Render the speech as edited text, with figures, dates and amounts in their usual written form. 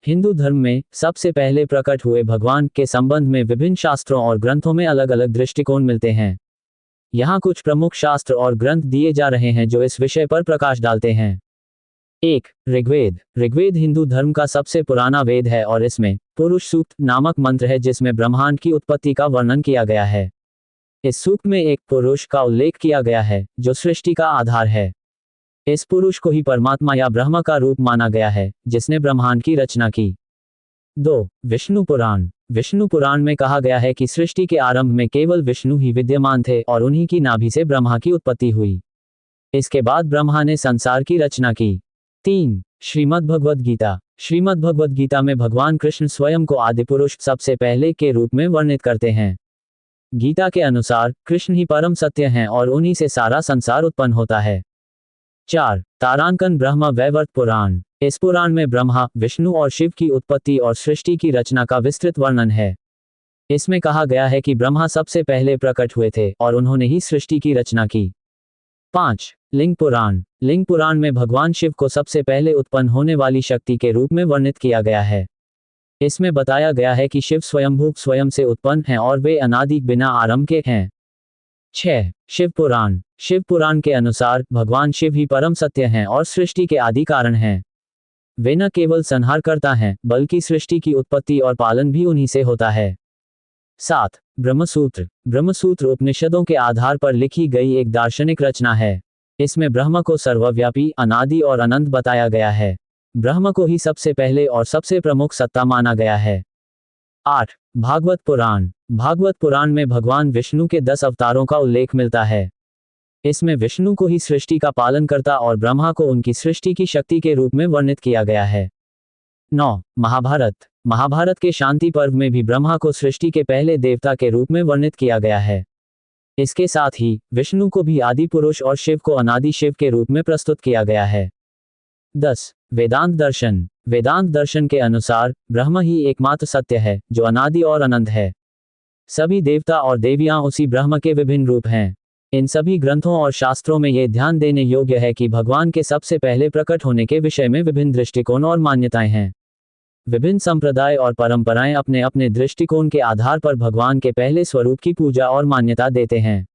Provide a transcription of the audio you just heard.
हिंदू धर्म में सबसे पहले प्रकट हुए भगवान के संबंध में विभिन्न शास्त्रों और ग्रंथों में अलग अलग दृष्टिकोण मिलते हैं। यहाँ कुछ प्रमुख शास्त्र और ग्रंथ दिए जा रहे हैं जो इस विषय पर प्रकाश डालते हैं। 1. ऋग्वेद। ऋग्वेद हिंदू धर्म का सबसे पुराना वेद है और इसमें पुरुष सूक्त नामक मंत्र है जिसमें ब्रह्मांड की उत्पत्ति का वर्णन किया गया है। इस सूक्त में एक पुरुष का उल्लेख किया गया है जो सृष्टि का आधार है। इस पुरुष को ही परमात्मा या ब्रह्मा का रूप माना गया है जिसने ब्रह्मांड की रचना की। 2. विष्णु पुराण। विष्णु पुराण में कहा गया है कि सृष्टि के आरंभ में केवल विष्णु ही विद्यमान थे और उन्हीं की नाभि से ब्रह्मा की उत्पत्ति हुई। इसके बाद ब्रह्मा ने संसार की रचना की। 3. श्रीमद् भगवद गीता। श्रीमद् भगवद गीता में भगवान कृष्ण स्वयं को आदिपुरुष सबसे पहले के रूप में वर्णित करते हैं। गीता के अनुसार कृष्ण ही परम सत्य हैं और उन्हीं से सारा संसार उत्पन्न होता है। 4. तारांकन ब्रह्म वैवर्त पुराण। इस पुराण में ब्रह्मा, विष्णु और शिव की उत्पत्ति और सृष्टि की रचना का विस्तृत वर्णन है। इसमें कहा गया है कि ब्रह्मा सबसे पहले प्रकट हुए थे और उन्होंने ही सृष्टि की रचना की। 5. लिंग पुराण। लिंग पुराण में भगवान शिव को सबसे पहले उत्पन्न होने वाली शक्ति के रूप में वर्णित किया गया है। इसमें बताया गया है कि शिव स्वयंभू स्वयं से उत्पन्न हैं और वे अनादि बिना आरंभ के हैं। 6. शिव पुराण। शिव पुराण के अनुसार भगवान शिव ही परम सत्य हैं और सृष्टि के आदि कारण हैं। वे न केवल संहार करता हैं बल्कि सृष्टि की उत्पत्ति और पालन भी उन्हीं से होता है। 7. ब्रह्मसूत्र। ब्रह्मसूत्र उपनिषदों के आधार पर लिखी गई एक दार्शनिक रचना है। इसमें ब्रह्म को सर्वव्यापी, अनादि और अनंत बताया गया है। ब्रह्म को ही सबसे पहले और सबसे प्रमुख सत्ता माना गया है। 8. भागवत पुराण। भागवत पुराण में भगवान विष्णु के 10 अवतारों का उल्लेख मिलता है। इसमें विष्णु को ही सृष्टि का पालन करता और ब्रह्मा को उनकी सृष्टि की शक्ति के रूप में वर्णित किया गया है। 9. महाभारत। महाभारत के शांति पर्व में भी ब्रह्मा को सृष्टि के पहले देवता के रूप में वर्णित किया गया है। इसके साथ ही विष्णु को भी आदि पुरुष और शिव को अनादि शिव के रूप में प्रस्तुत किया गया है। 10. वेदांत दर्शन। वेदांत दर्शन के अनुसार ब्रह्म ही एकमात्र सत्य है जो अनादि और अनंत है। सभी देवता और देवियां उसी ब्रह्म के विभिन्न रूप हैं। इन सभी ग्रंथों और शास्त्रों में यह ध्यान देने योग्य है कि भगवान के सबसे पहले प्रकट होने के विषय में विभिन्न दृष्टिकोण और मान्यताएं हैं। विभिन्न संप्रदाय और परंपराएं अपने अपने दृष्टिकोण के आधार पर भगवान के पहले स्वरूप की पूजा और मान्यता देते हैं।